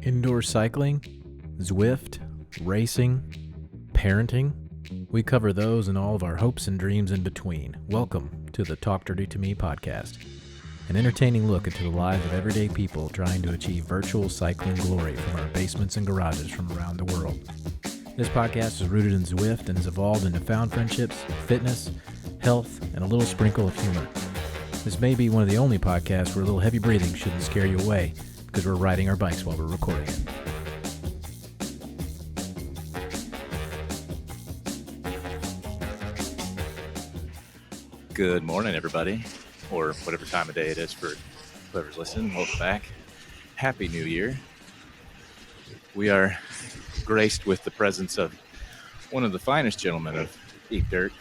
Indoor cycling, Zwift, racing, parenting. We cover those and all of our hopes and dreams in between. Welcome to the Talk Dirty to Me podcast, an entertaining look into the lives of everyday people trying to achieve virtual cycling glory from our basements and garages from around the world. This podcast is rooted in Zwift and has evolved into found friendships, fitness, health, and a little sprinkle of humor. This may be one of the only podcasts where a little heavy breathing shouldn't scare you away, because we're riding our bikes while we're recording it. Good morning, everybody, or whatever time of day it is for whoever's listening. Welcome back. Happy New Year. We are graced with the presence of one of the finest gentlemen of Eat Dirt,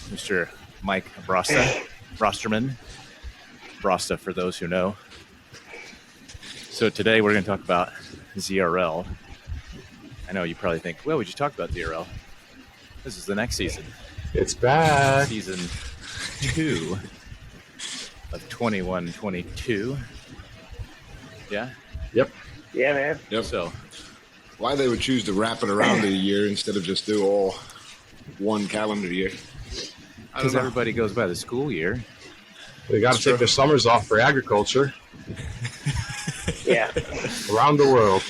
Mr. Mike Brosterman. Brosta, for those who know. So today we're going to talk about ZRL. I know you probably think, well, we just talked about ZRL. This is the next season. It's back. Season 2 of 21-22. Yeah? Yep. Yeah, man. Yep. So, Why they would choose to wrap it around a year instead of just do all one calendar year? because everybody goes by the school year. They got to take their summers off for agriculture Yeah. around the world.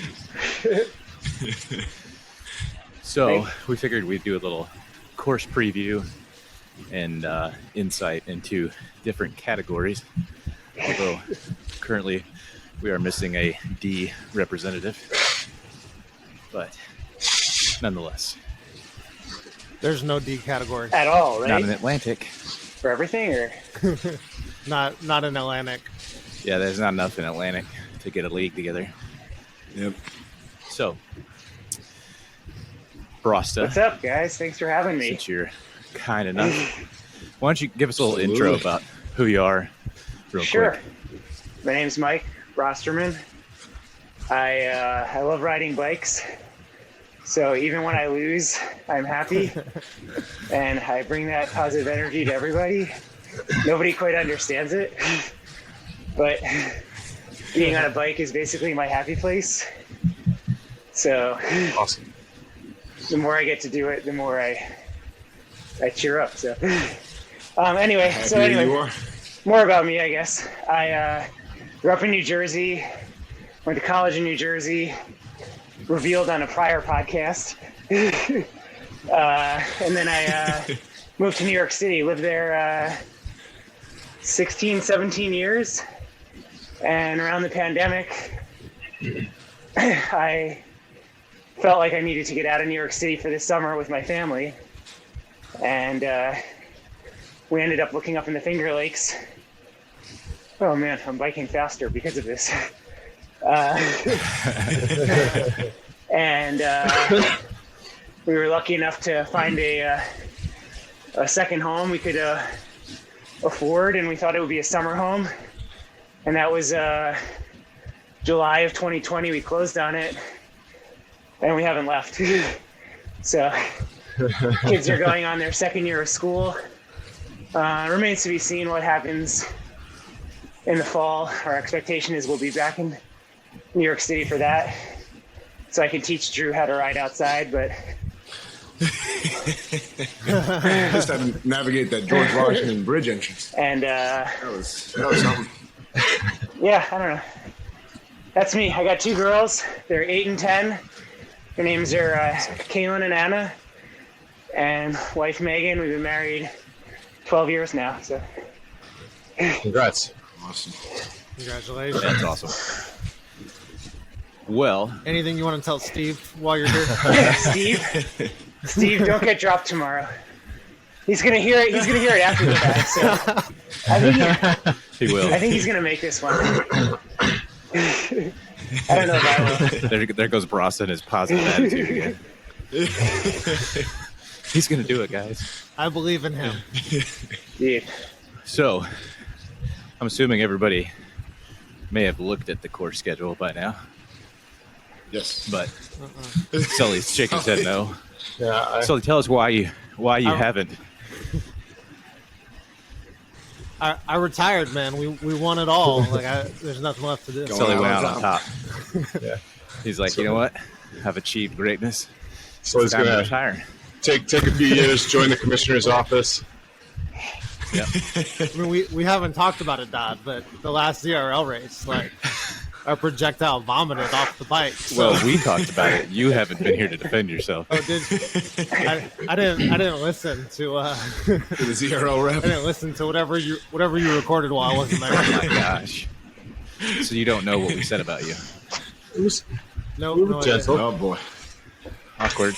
So we figured we'd do a little course preview and insight into different categories. Although currently we are missing a D representative, but nonetheless, There's no D category. At all, right? not in Atlantic. For everything, or Not in Atlantic. Yeah, there's not enough in Atlantic to get a league together. Yep. So, Brosta, what's up, guys? Thanks for having me. since you're kind enough, why don't you give us a little Absolutely. intro about who you are, real Sure. quick? My name's Mike Brosterman. I love riding bikes. So even when I lose, I'm happy, and I bring that positive energy to everybody. Nobody quite understands it, but being on a bike is basically my happy place. So Awesome. the more I get to do it, the more I cheer up. So anyway, Happier you are. more about me, I guess. I grew up in New Jersey, went to college in New Jersey, revealed on a prior podcast. And then I moved to New York City, lived there 16, 17 years. And around the pandemic, I felt like I needed to get out of New York City for this summer with my family. And we ended up looking up in the Finger Lakes. Oh man, I'm biking faster because of this. And we were lucky enough to find a second home we could afford, and we thought it would be a summer home. And that was July of 2020. We closed on it, and we haven't left. So kids are going on their second year of school. Remains to be seen what happens in the fall. Our expectation is we'll be back in New York City for that, so I can teach Drew how to ride outside. But Just had to navigate that George Washington Bridge entrance. and That was something. yeah, I don't know. That's me. I got two girls. They're 8 and 10. Their names are Kaylin and Anna, and wife Megan. We've been married 12 years now. So Congrats. Awesome. Congratulations. That's awesome. Well, Anything you want to tell Steve while you're here? Steve, don't get dropped tomorrow. He's gonna hear it. He's gonna hear it after the fact. So he will. I think he's gonna make this one. I don't know if I will. There goes Brosta and his positive attitude again. He's going to do it, guys. I believe in him. Dude. So, I'm assuming everybody may have looked at the course schedule by now, Yes. but Sully's shaking his head no. Yeah, Sully, tell us why you haven't. I retired, man. We won it all. Like there's nothing left to do. Sully went out on top. Yeah. He's like, you know what? I've achieved greatness. So he's Time to gonna retire. take a few years, join the commissioner's office. Yep. I mean, we haven't talked about it, Dodd, but the last ZRL race, like our projectile vomited off the bike. So. Well, we talked about it. You haven't been here to defend yourself. Oh, I didn't listen to To the ZRL I rep. didn't listen to whatever you recorded while I wasn't there. Oh my gosh. So you don't know what we said about you. It was No, we were no idea. gentle. Oh boy. Awkward.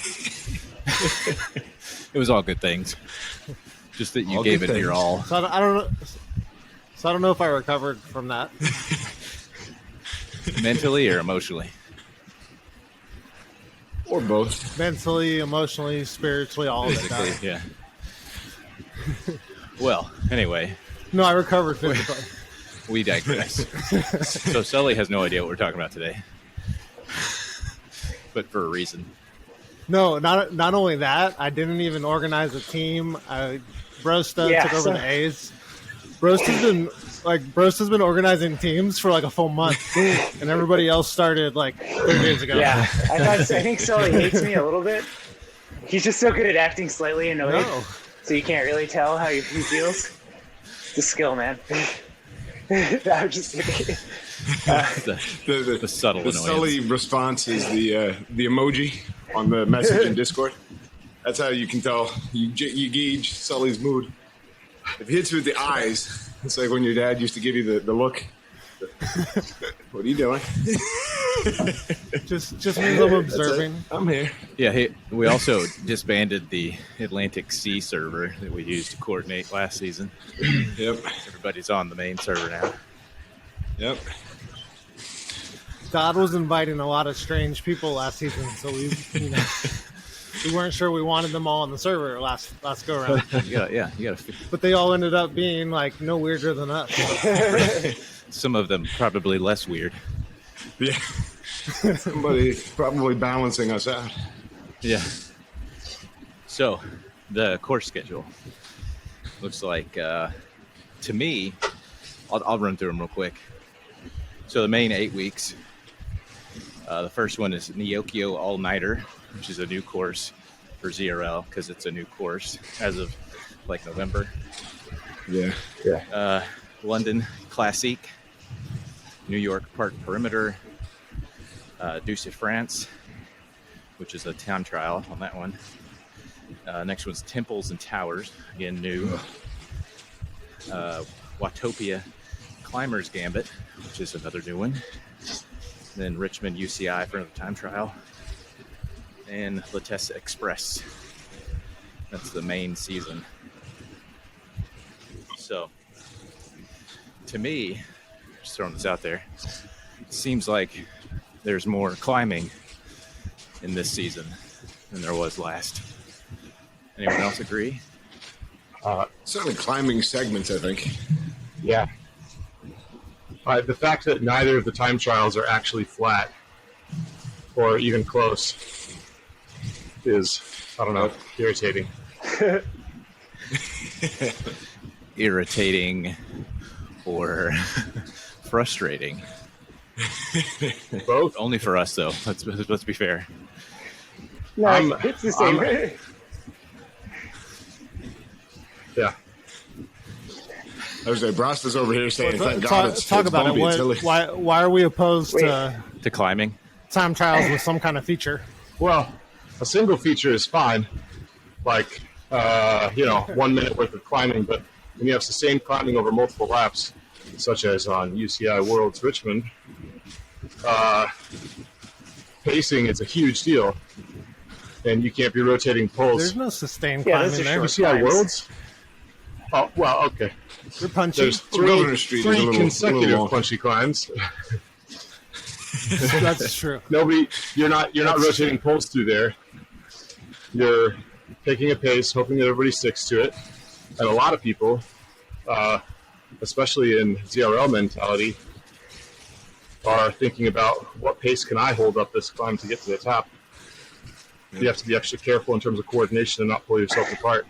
It was all good things. Just that you All gave good it your things. all. So I don't know. So I don't know if I recovered from that. Mentally or emotionally. Or both. Mentally, emotionally, spiritually, all of it. Physically, Dodd. yeah. Well, anyway, No, I recovered physically. we digress. So Sully has no idea what we're talking about today. But for a reason. No, not only that, I didn't even organize a team. Brosta Yeah, took over so- the A's. Brosta's been organizing teams for like a full month, and everybody else started like 3 days ago. Yeah, I think Sully hates me a little bit. He's just so good at acting slightly annoyed, No. so you can't really tell how he feels. It's a skill, man. I'm just kidding. The subtle the annoyance. Sully response is the emoji on the message in Discord. That's how you can tell. You gauge Sully's mood. If he hits you with the eyes, it's like when your dad used to give you the look. What are you doing? Just means I'm observing. I'm here. Yeah, we also disbanded the Atlantic Sea server that we used to coordinate last season. Yep. Everybody's on the main server now. Yep. Dodd was inviting a lot of strange people last season, so we weren't sure we wanted them all on the server last go around. You gotta But they all ended up being like no weirder than us. some of them probably less weird. Yeah. Somebody probably balancing us out. Yeah. So, the course schedule looks like, to me, I'll run through them real quick. So the main 8 weeks, the first one is Neokyo All-Nighter, which is a new course for ZRL because it's a new course as of like November. Yeah. London Classique, New York Park Perimeter, Douce France, which is a town trial on that one. Next one's Temples and Towers, again new. Watopia Climbers Gambit, which is another new one. Then Richmond UCI for another time trial. And Latessa Express. That's the main season. So, to me, just throwing this out there, it seems like there's more climbing in this season than there was last. Anyone else agree? Certainly climbing segments, I think. Yeah. The fact that neither of the time trials are actually flat or even close is, I don't know, irritating. Irritating or frustrating? Both. Only for us, though. Let's be fair. No, it's the same. Yeah. I was like, Brosta's over here saying, thank God it's Talk about bumpy. it. Why are we opposed to To climbing? time trials with some kind of feature? Well, a single feature is fine, like 1 minute worth of climbing. But when you have sustained climbing over multiple laps, such as on UCI Worlds Richmond, pacing is a huge deal, and you can't be rotating poles. There's no sustained Yeah, climbing those are there. short. UCI climbs. Worlds? Oh, well, okay. You're punchy. There's Governor Street is a three little consecutive long. punchy climbs. That's true. You're not rotating poles through there. You're taking a pace, hoping that everybody sticks to it. And a lot of people, especially in ZRL mentality, are thinking about what pace can I hold up this climb to get to the top. You have to be extra careful in terms of coordination and not pull yourself apart.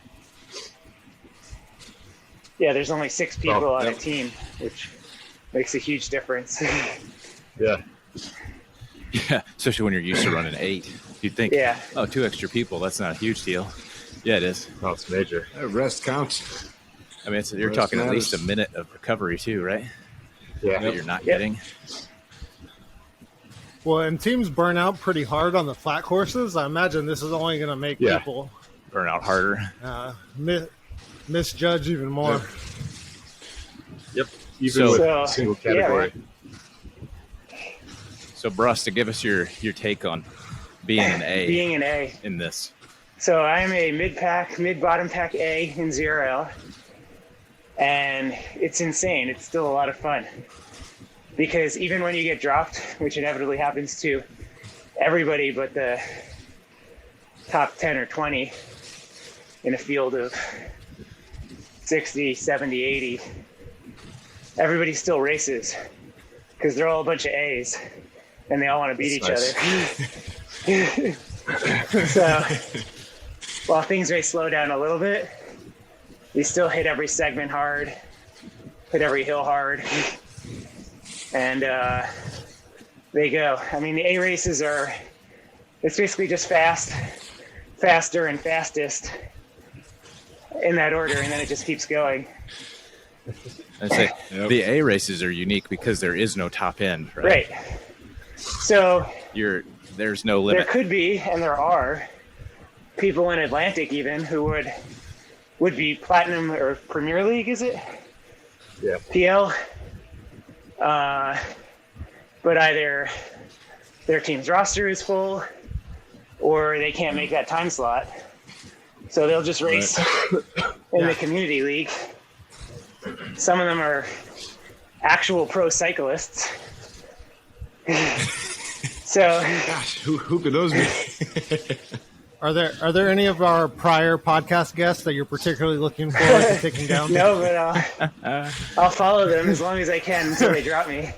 Yeah, there's only 6 people on a yep. team, which makes a huge difference. Yeah. Yeah, especially when you're used to running 8. You'd think, Yeah. oh, 2 extra people, that's not a huge deal. Yeah, it is. No, it's major. Rest counts. I mean, you're Rest talking at matters. least a minute of recovery too, right? Yeah. That you're not Yep. getting. Well, and teams burn out pretty hard on the flat courses. I imagine this is only going to make Yeah. people Burn out harder. misjudge even more. Yep. Even So- with So, a single yeah, category. So, Brosta, give us your take on being an A Being an A. in this. So I'm a mid-bottom pack A in ZRL, and it's insane. It's still a lot of fun because even when you get dropped, which inevitably happens to everybody but the top 10 or 20 in a field of 60, 70, 80, everybody still races because they're all a bunch of A's and they all want to beat That's each other. So while things may slow down a little bit, you still hit every segment hard, hit every hill hard, and they go. I mean, the A races it's basically just faster, and fastest in that order, and then it just keeps going. I'd say Yep. the A races are unique because there is no top end, right? Right. So There's no there limit. could be, and there are, people in Atlantic even who would be Platinum or Premier League, is it? Yeah. PL. But either their team's roster is full or they can't make that time slot. So they'll just race in the community league. Some of them are actual pro cyclists. So Gosh, who could those be? Are there any of our prior podcast guests that you're particularly looking forward to taking down? no, but I'll follow them as long as I can until they drop me.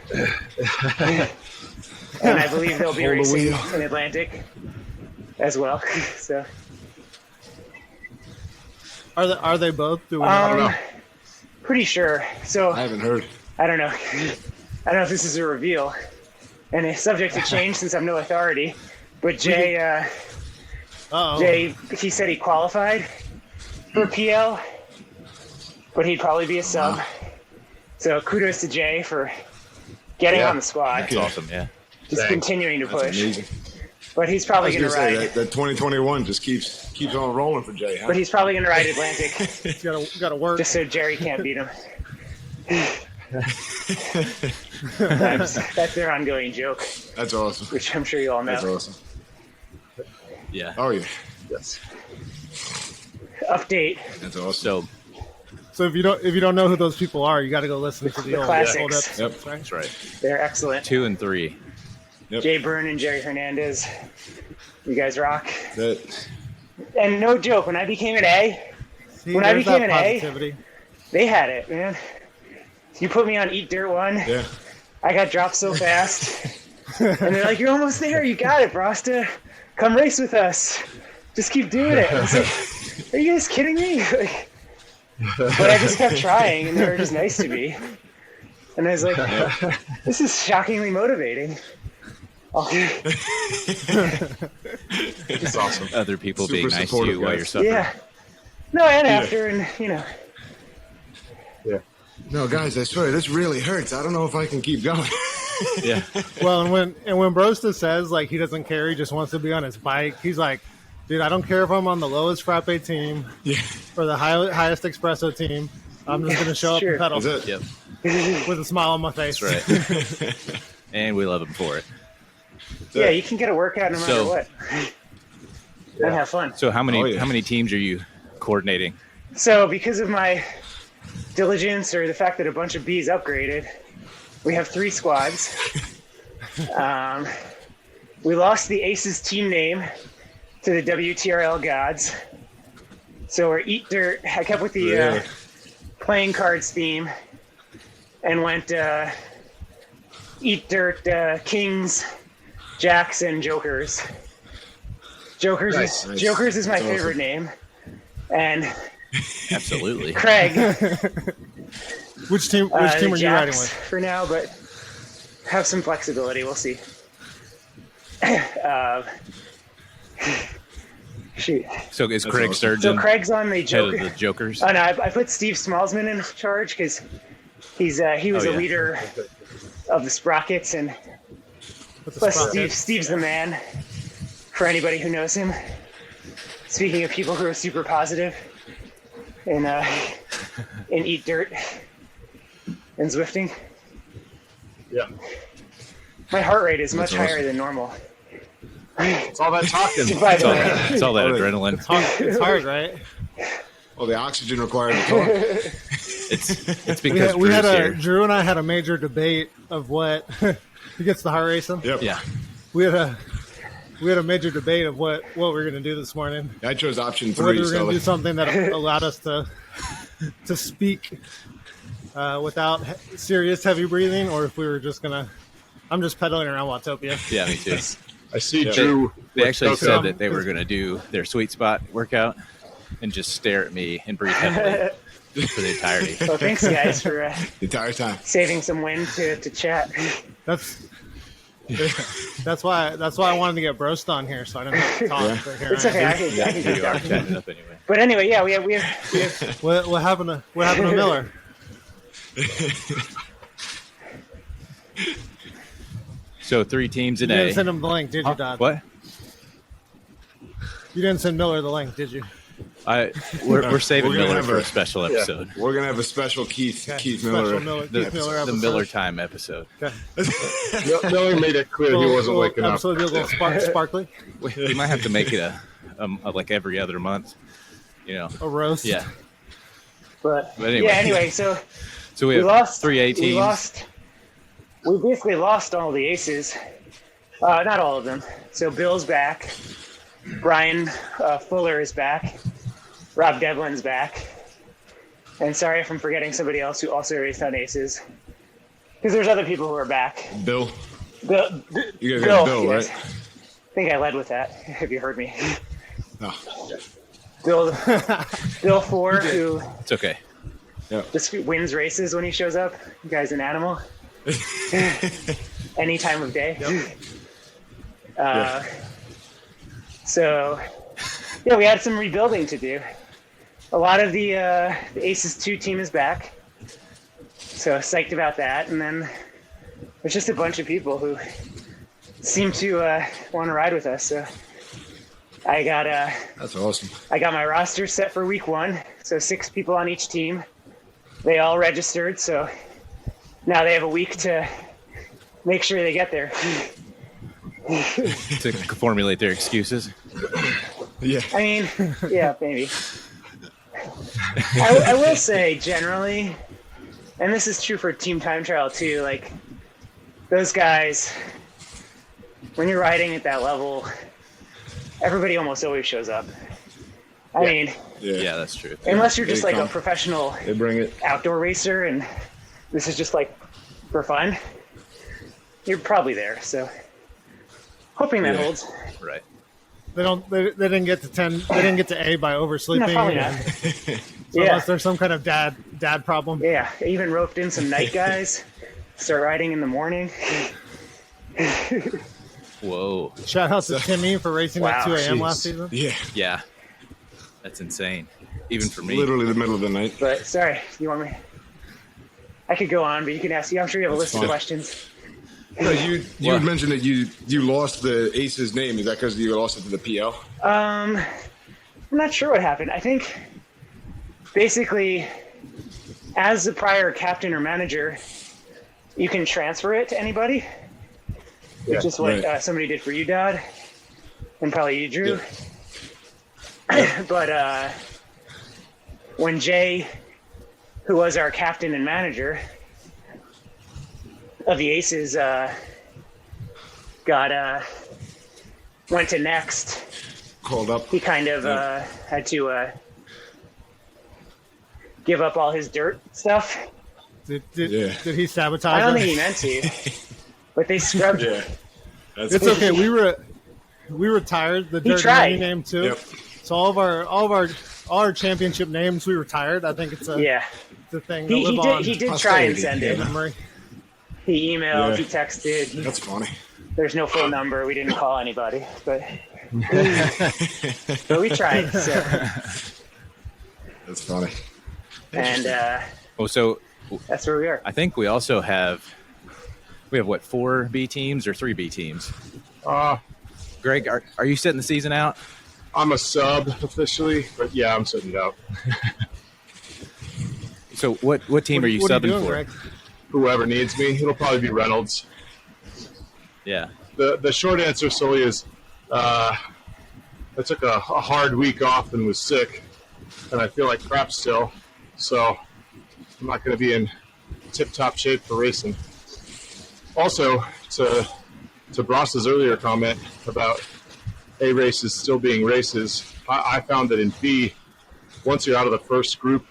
And I believe they'll be Hold the racing wheel. in Atlantic as well. So Are they both doing? pretty sure. So I haven't heard. I don't know. I don't know if this is a reveal, and it's subject to change since I'm no authority. But Jay, he said he qualified for PL, but he'd probably be a sub. So kudos to Jay for getting Yeah. on the squad, That's awesome, yeah. just Thanks. continuing to That's push. amazing. But he's I probably was going gonna to say ride. that 2021 just keeps on rolling for Jay, huh? But he's probably going to ride Atlantic, It's gotta work. just so Jerry can't beat him. That's their ongoing joke, That's awesome. which I'm sure you all know. That's awesome. Yeah. Oh yeah, Yes. Update. that's awesome. So, So if you don't know who those people are, you got to go listen to the old classics. episodes, Yep. right? that's right. They're excellent. 2 and 3. Jay Byrne and Jerry Hernandez. You guys rock. That And no joke, when I became an A, See, When I there's became that an A- positivity. they had it, man. You put me on Eat Dirt 1, yeah. I got dropped so fast. And they're like, you're almost there, you got it, Brosta. Come race with us. Just keep doing it. I was like, are you guys kidding me? Like, but I just kept trying, and they were just nice to me. And I was like, this is shockingly motivating. Oh, It's awesome. Other people Super being nice to supportive you while guys. you're suffering. yeah. No, and after, and Yeah. No, guys, I swear this really hurts. I don't know if I can keep going. Yeah. Well, and when Brosta says like he doesn't care, he just wants to be on his bike. He's like, dude, I don't care if I'm on the lowest frappe team Yeah, or the highest espresso team. I'm just gonna show up Sure. and pedal that's it. Yep. with a smile on my face. That's right. And we love him for it. yeah, you can get a workout no matter So- what. And have fun. So how many Oh, yeah. how many teams are you coordinating? So because of my diligence or the fact that a bunch of Bs upgraded, we have 3 squads. We lost the Aces team name to the WTRL gods. So we're Eat Dirt. I kept with the Really? playing cards theme and went Eat Dirt Kings, Jacks, and Jokers. Nice. Jokers is my That's favorite awesome. name. And Absolutely. Craig. Which team The are you riding Jacks with? for now, but have some flexibility. We'll see. Shoot. So is Craig awesome. Sturgeon So Craig's on the head Joker. of the Jokers? Oh no, I put Steve Smallsman in charge because he was Oh, a yeah. leader of the Sprockets, and What's the plus Sprockets? Steve's the man for anybody who knows him. Speaking of people who are super positive and eat dirt and Zwifting, Yeah. my heart rate is much That's higher awesome. than normal. It's all that talking. By It's the all way, that, it's all that adrenaline. It's hard, right? Oh, the oxygen required to talk. It's because We had Drew's here. Drew and I had a major debate of what who gets the heart racing. Yep. Yeah. We had a major debate of what we were going to do this morning. I chose option Whether we 3, were going to Sully. do something that allowed us to speak without serious heavy breathing, or if we were just going to. I'm just pedaling around Watopia. Yeah, me too. I see Yeah. Drew. They actually Okay. said that they were going to do their sweet spot workout and just stare at me and breathe heavily for the entirety. so thanks guys for The entire time. saving some wind to chat. That's why I wanted to get Brosta on here, so I didn't have to talk. Yeah. But here It's I okay. am. I can You keep are talking. chatting up anyway. But anyway, yeah, we have What happened to Miller? So 3 teams You in didn't A. send him the link, did you, Dad? What? You didn't send Miller the link, did you? We're saving We're gonna Miller have for a- a special episode. We're going to have a special Keith Special Miller. Keith Miller The episode. Miller time episode. Okay. Miller made it clear he wasn't waking up. episode will be a little sparkly. We might have to make it a like every other month. You know. A roast. Yeah. but anyway. yeah. Anyway, so So we we have lost 3 A We teams. basically lost all the aces. Not all of them. So Bill's back. Brian Fuller is back. Rob Devlin's back. And sorry if I'm forgetting somebody else who also raced on aces. Because there's other people who are back. Bill. Bill, You guys got Bill, yes. right? I think I led with that, if you heard me. No. Bill 4, who It's okay. just wins races when he shows up. The guy's an animal. Any time of day. So, yeah, we had some rebuilding to do. A lot of the Aces 2 team is back. So psyched about that. And then there's just a bunch of people who seem to want to ride with us. So I got That's awesome. my roster set for week 1. So 6 people on each team. They all registered. So now they have a week to make sure they get there. To formulate their excuses. Yeah. I mean, yeah, maybe. I will say generally, and this is true for team time trial too, like those guys, when you're riding at that level, everybody almost always shows up. I mean, Yeah, that's true. unless you're just They like a come. professional They bring it. outdoor racer and this is just like for fun, you're probably there. So hoping that Yeah. holds. Right. They didn't get to 10. They didn't get to A by oversleeping. No, probably not. So Yeah. unless there's some kind of dad problem. Yeah, I even roped in some night guys. Start riding in the morning. Whoa. Shout out to Timmy for racing at Wow, 2 a.m. Jeez. last season. Yeah. Yeah. That's insane. Even for me. Literally the middle of the night. But sorry, you want me? I could go on, but you can ask. I'm sure you have a list fine. of questions. No, you What? had mentioned that you lost the Ace's name. Is that because you lost it to the PL? I'm not sure what happened. I think basically, as the prior captain or manager, you can transfer it to anybody, which is what right. somebody did for you, Dodd, and probably you, Drew. But when Jay, who was our captain and manager of the Aces, went to next, Called up. he kind of had to give up all his dirt stuff. Did Yeah. he sabotage? I don't us? think he meant to, but they scrubbed Yeah. it. That's It's okay. We retired the He dirt tried. name too. Yep. So all of our all our championship names we retired. I think it's a thing to live on. He did try and send it. Memory. He emailed, he texted. That's funny. There's no phone number. We didn't call anybody, but we tried. So. That's funny. And so that's where we are. I think we also have what, 4 B teams or 3 B teams? Greg, are you sitting the season out? I'm a sub officially, but yeah, I'm sitting it out. So what team are you subbing doing, for? Greg? Whoever needs me. It'll probably be Reynolds. Yeah. The short answer, Sully, is I took a hard week off and was sick, and I feel like crap still. So I'm not going to be in tip-top shape for racing. Also, to Brosta's earlier comment about A races still being races, I found that in B, once you're out of the first group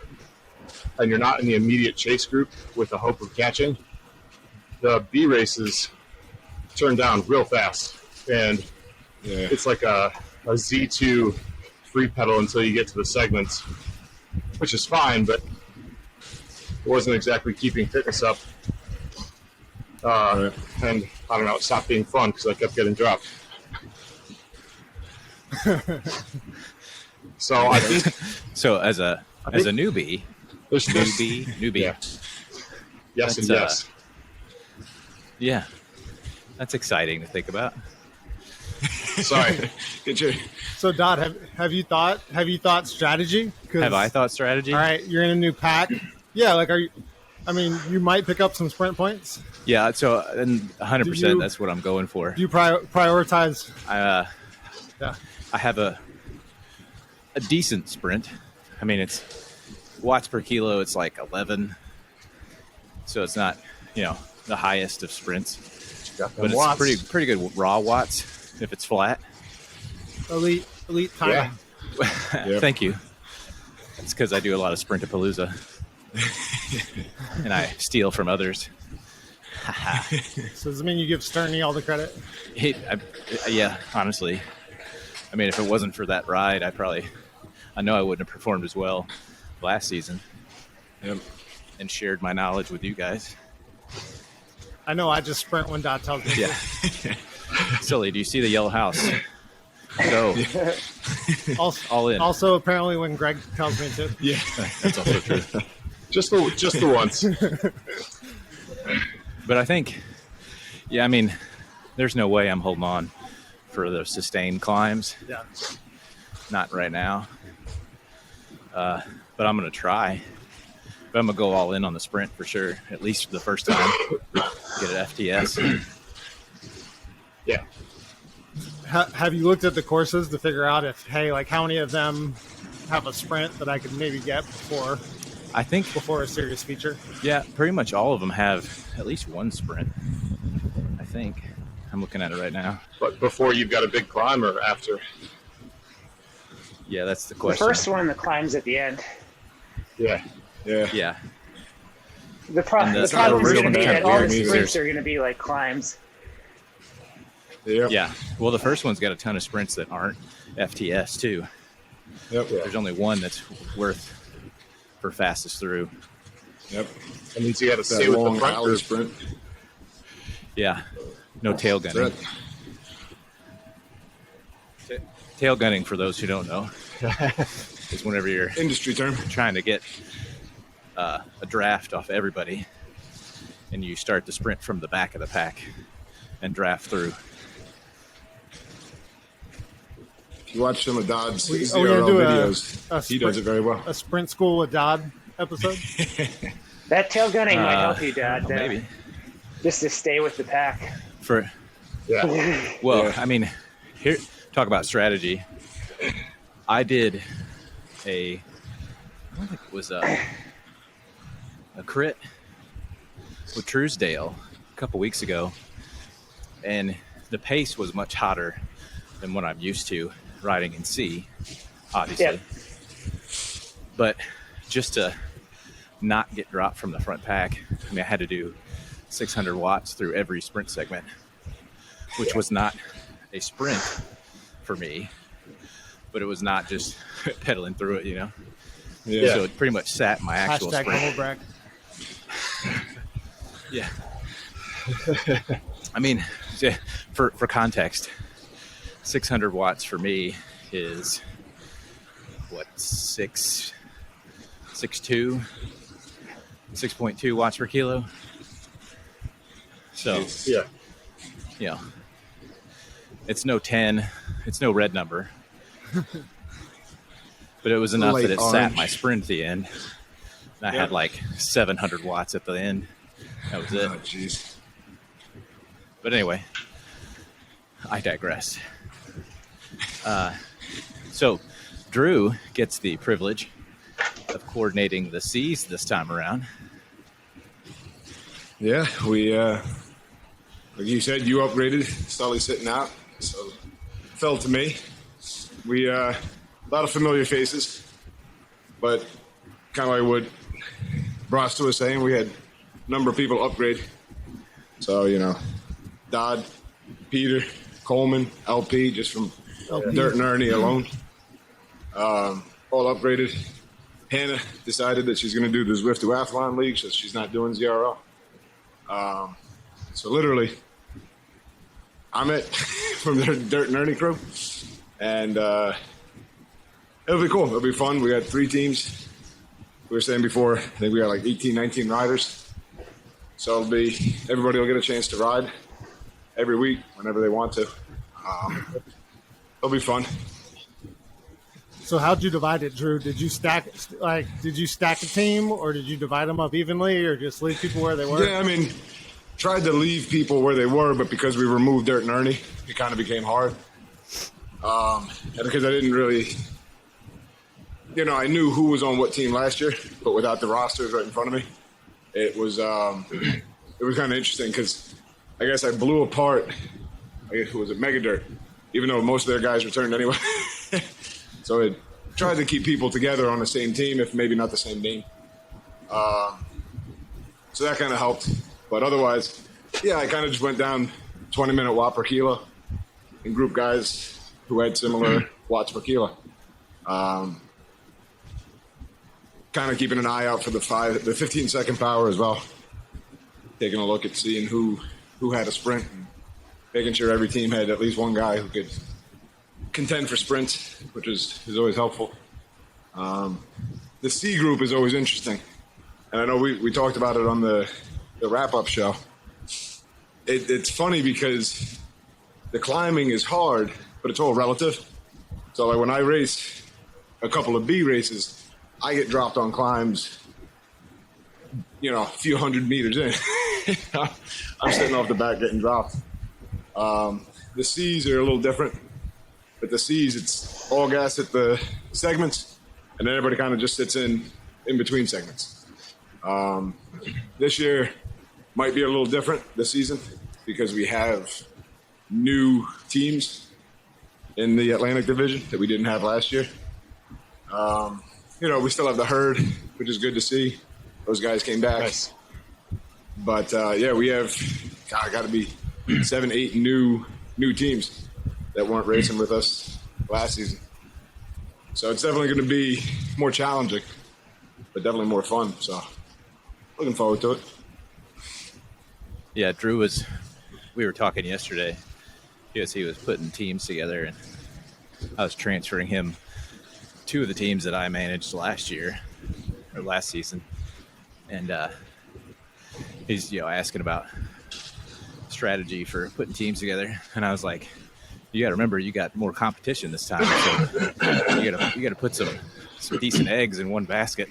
and you're not in the immediate chase group with the hope of catching, the B races turn down real fast. And it's like a Z2 free pedal until you get to the segments, which is fine, but it wasn't exactly keeping fitness up. And I don't know, it stopped being fun because I kept getting dropped. So I think as a newbie, there's newbie. Yeah. Yes, and yes. Yeah, that's exciting to think about. Sorry. So Dodd, have you thought strategy? Have I thought strategy? All right, you're in a new pack. Yeah, like you might pick up some sprint points. Yeah, so and 100%. That's what I'm going for. Do you prioritize? I have a decent sprint. I mean, it's watts per kilo. It's like 11, so it's not the highest of sprints, but it's watts. pretty good raw watts if it's flat. Elite time. Yeah. Thank you. It's because I do a lot of Sprintapalooza, and I steal from others. So does it mean you give Sterney all the credit? Yeah, honestly. I mean, if it wasn't for that ride, I know I wouldn't have performed as well last season. Yep. And shared my knowledge with you guys. I know I just sprint when Dot tells me. Yeah. Silly, do you see the yellow house? Go. All in. Also, apparently, when Greg tells me to. Yeah, that's also true. Just the once. But I think, I mean, there's no way I'm holding on for those sustained climbs. Yeah. Not right now. But I'm going to try. But I'm going to go all in on the sprint for sure, at least for the first time. Get an FTS. Yeah. Have you looked at the courses to figure out how many of them have a sprint that I could maybe get before a serious feature? Yeah, pretty much all of them have at least one sprint, I think. I'm looking at it right now. But before you've got a big climb or after? Yeah, that's the question. The first one, the climb's at the end. Yeah. The problem is going to be that all the sprints are going to be like climbs. Yep. Yeah. Well, the first one's got a ton of sprints that aren't FTS too. Yep. There's only one that's worth for fastest through. Yep. That means you got to stay with the front group. Sprint. Yeah. No tail gunning. Tail gunning, for those who don't know, is whenever you're industry term trying to get a draft off everybody, and you start the sprint from the back of the pack and draft through. If you watch some of Dodd's ZRL videos, he does it very well. A sprint school with Dodd episode? That tail gunning might help you, Dodd. Maybe. Just to stay with the pack. I mean, here, talk about strategy. I did I don't think it was a crit with Truesdale a couple weeks ago, and the pace was much hotter than what I'm used to riding in C, obviously. Yep. But just to not get dropped from the front pack, I mean, I had to do 600 watts through every sprint segment, which was not a sprint for me. but it was not just pedaling through it, Yeah. So it pretty much sat my actual Hashtag sprint. humble brag. Yeah. I mean, for context, 600 watts for me is what, 6.2 watts per kilo. So Yeah. It's no 10, it's no red number, but it was enough that it sat my sprint at the end. And I had like 700 watts at the end. That was it. Oh, jeez. But anyway, I digress. So Drew gets the privilege of coordinating the C's this time around. Yeah, we, like you said, you upgraded. Sully's sitting out, so it fell to me. We, a lot of familiar faces, but kind of like what Brosta was saying, we had a number of people upgrade. So, Dodd, Peter, Coleman, LP, just from Dirt and Ernie alone. All upgraded. Hannah decided that she's going to do the Zwift Duathlon League, so she's not doing ZRL. So literally, I'm it from the Dirt and Ernie crew. And it'll be cool. It'll be fun. We got 3 teams. We were saying before, I think we got like 18, 19 riders. So everybody will get a chance to ride every week whenever they want to. It'll be fun. So how'd you divide it, Drew? Did you stack a team, or did you divide them up evenly, or just leave people where they were? Yeah, I mean, tried to leave people where they were, but because we removed Dirt and Ernie, it kind of became hard. And because I didn't really, I knew who was on what team last year, but without the rosters right in front of me, it was kind of interesting because I guess I blew apart. I guess it was Mega Dirt, even though most of their guys returned anyway. So it tried to keep people together on the same team, if maybe not the same name. So that kind of helped. But otherwise, yeah, I kind of just went down 20-minute watt per kilo and group guys who had similar watts per kilo. Kind of keeping an eye out for the 15-second power as well. Taking a look at seeing who had a sprint and making sure every team had at least one guy who could contend for sprints, which is always helpful. The C group is always interesting. And I know we talked about it on the wrap-up show. It's funny because the climbing is hard, but it's all relative. So like when I race a couple of B races, I get dropped on climbs, a few hundred meters in. I'm sitting off the back getting dropped. The C's are a little different. But the C's, it's all gas at the segments, and then everybody kind of just sits in between segments. This year might be a little different this season because we have new teams in the Atlantic Division that we didn't have last year. We still have the herd, which is good to see. Those guys came back. Nice. But, we have, got to be 7, 8 new teams that weren't racing with us last season. So it's definitely going to be more challenging, but definitely more fun. So looking forward to it. Yeah, we were talking yesterday because he was putting teams together, and I was transferring him 2 of the teams that I managed last season. And he's, asking about strategy for putting teams together. And I was like, you got to remember, you got more competition this time. So you got to put some decent eggs in one basket.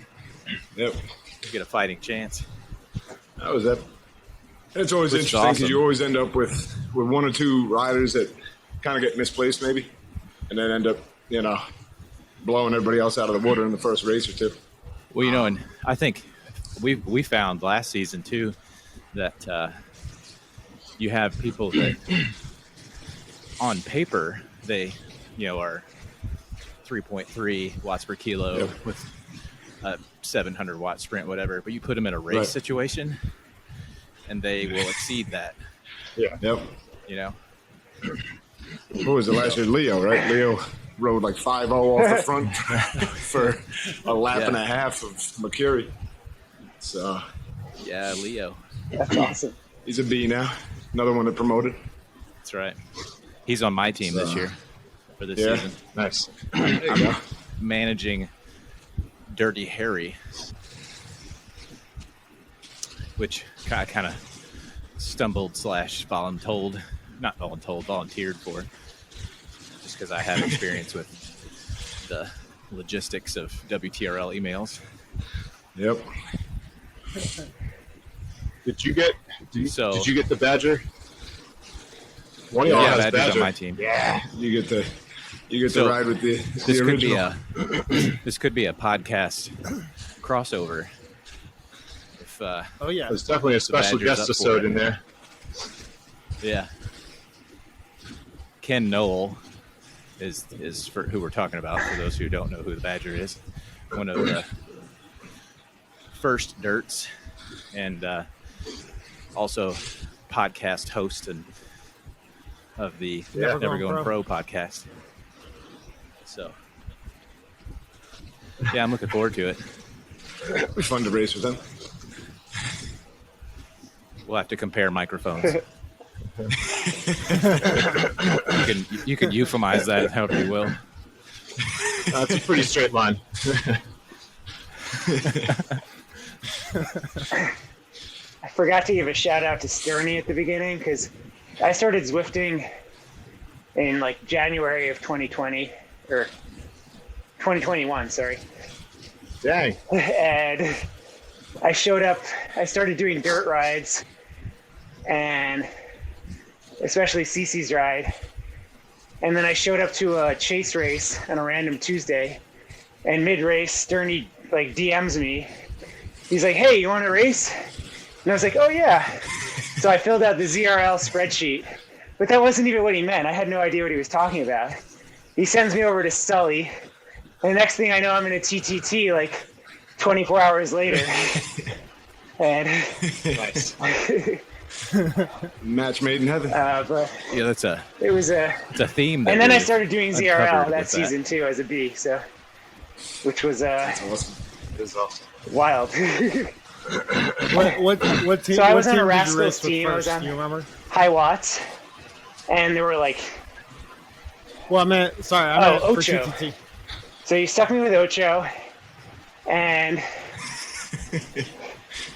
Yep. You get a fighting chance. That was it. It's always Which is interesting because awesome. you always end up with 1 or 2 riders that kind of get misplaced maybe, and then end up, blowing everybody else out of the water in the first race or 2. Well, and I think we found last season too that you have people that on paper they are 3.3 watts per kilo with a 700 watt sprint, whatever, but you put them in a race situation and they will exceed that. Yeah. Yep. You know, Who was it last year? Leo, right? Leo rode like 5-0 off the front for a lap and a half of McCurry. So Yeah, Leo. That's awesome. he's a B now. Another one that promoted. That's right. He's on my team this year for this Yeah. season. Nice. There you go. Managing Dirty Harry, which I kind of stumbled / volunteered for, just because I have experience with the logistics of WTRL emails. Yep. Did you get the Badger? One of y'all Yeah, has Badger's Badger. on my team. Yeah. You get to So, ride with the This could original. this could be a podcast crossover. If Oh yeah. There's definitely a special Badger's guest up for episode it. in there. yeah, Ken Knoll is for who we're talking about. For those who don't know who the Badger is, one of the first Dirts, and also podcast host and of the Never Never Going Going Pro podcast. So, yeah, I'm looking forward to it. It'd be fun to race with him. We'll have to compare microphones. you can euphemize that however you will. It's a pretty straight line. I forgot to give a shout out to Sterney at the beginning because I started Zwifting in like January of 2020 or 2021, sorry. Dang. And I showed up, I started doing dirt rides and especially Cece's ride. And then I showed up to a chase race on a random Tuesday, and mid-race, Sterney like DMs me. He's like, "Hey, you want to race?" And I was like, "Oh yeah." So I filled out the ZRL spreadsheet, but that wasn't even what he meant. I had no idea what he was talking about. He sends me over to Sully, and the next thing I know, I'm in a TTT like 24 hours later. And Nice. Match made in heaven. but Yeah, it's a theme. and then I we've started doing uncovered ZRL with that season too as a B, so which was Awesome. It's awesome. wild. What team? So I what was on team a did you Rascals race with team. I was first? on- Do you remember? High watts, and there were like, Well, I meant for Ocho. TTT. so you stuck me with Ocho, and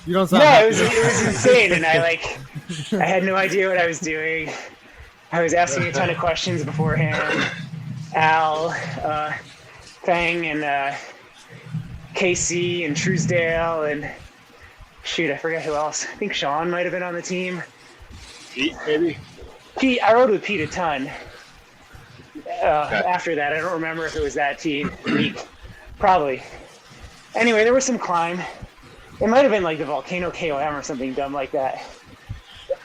You don't sound no, happy. it was insane, and I had no idea what I was doing. I was asking a ton of questions beforehand. Al, Fang, and KC, and Truesdale, and shoot, I forget who else. I think Sean might have been on the team. Pete, maybe? Pete, I rode with Pete a ton. After that, I don't remember if it was that team week. Probably. Anyway, there was some climb. It might have been like the Volcano KOM or something dumb like that.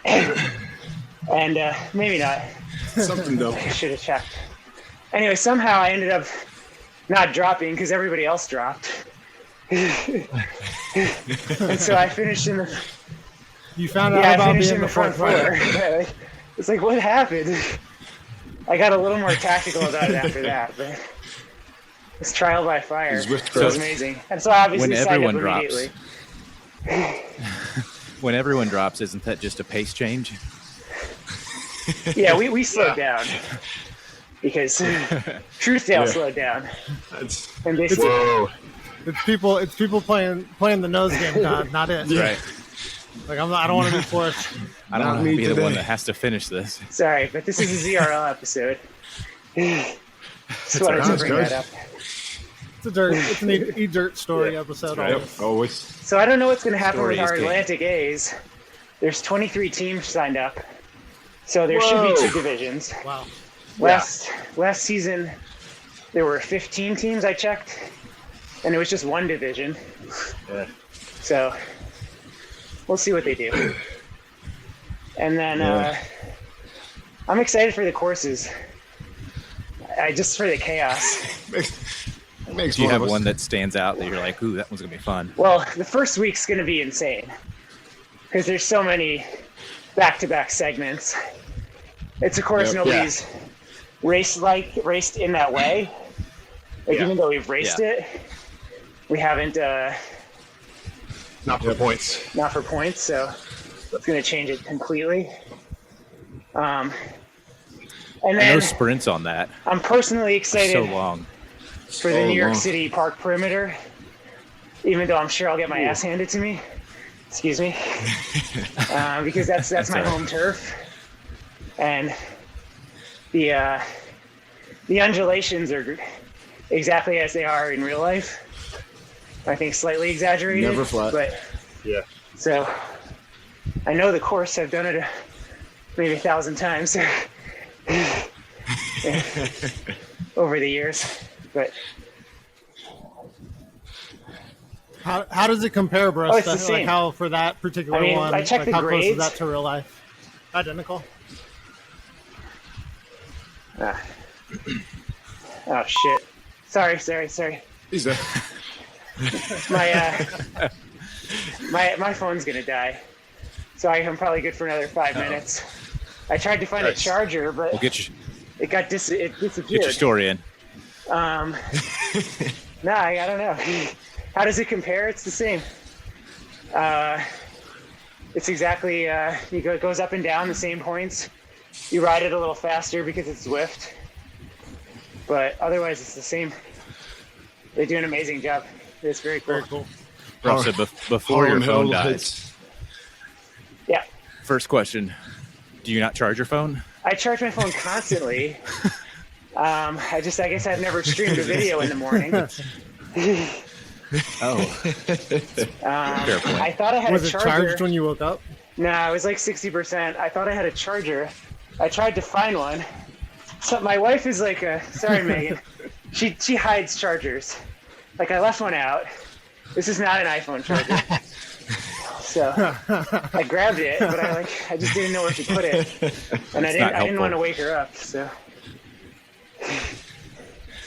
And maybe not. Something dumb. I should have checked. Anyway, somehow I ended up not dropping because everybody else dropped. And so I finished in the You found out I about finished being in the the front fourth floor. rider. It's like, what happened? I got a little more tactical about it after that, but it's trial by fire. It's Zwift It was Pro. amazing. And so I obviously When signed up everyone drops. immediately. When everyone drops, isn't that just a pace change? Yeah, we slowed down because Truesdale slowed down, That's and they said, Whoa. It's people playing the nose game, not it. Right. Like I don't want to be forced. I don't Not want to me be the one today. that has to finish this. "Sorry, but this is a ZRL episode." Just wanted to Sounds bring good. that up. It's an e-dirt story episode. right. always. always. So I don't know what's going to happen Story with is our king. Atlantic A's. There's 23 teams signed up, so there should be Whoa. 2 divisions. Wow. Last season, there were 15 teams I checked, and it was just 1 division. Yeah. So we'll see what they do. And then I'm excited for the courses. Just for the chaos. Makes Do you one have of us. one that stands out that you're like, ooh, that one's gonna be fun? Well, the first week's going to be insane because there's so many back-to-back segments. It's a course Yep. raced in that way. Like Yeah. even though we've raced it, we haven't Not for points. not for points. So it's going to change it completely. And I know then sprints on that I'm personally are excited so long. for the New York City Park Perimeter, even though I'm sure I'll get my ass handed to me. Excuse me, because that's my home turf, and the undulations are exactly as they are in real life. I think slightly exaggerated. Never flat. But Yeah. so I know the course. I've done it maybe 1,000 times over the years. But How does it compare, Brosta? Oh, it's the same. Like how for that particular I mean, one? I checked like the how close is grades. that to real life? Identical. Oh shit! Sorry. He's there. My phone's gonna die, so I'm probably good for another 5 minutes. I tried to find a charger, but We'll get you it disappeared. get your story in. No, I don't know. How does it compare? It's the same. It's exactly it goes up and down the same points. You ride it a little faster because it's Zwift, but otherwise it's the same. They do an amazing job. It's very cool. Very cool. Brosta, before your Harlem phone Hill dies, hits. Yeah, first question: do you not charge your phone? I charge my phone constantly. I guess I've never streamed a video in the morning. Oh, fair point. I thought I had Was a it charger. charged when you woke up? No, it was like 60%. I thought I had a charger. I tried to find one. So my wife is like, sorry, Megan. She hides chargers. Like I left one out. This is not an iPhone charger. So I grabbed it, but I just didn't know where to put it, and I didn't helpful. want to wake her up. So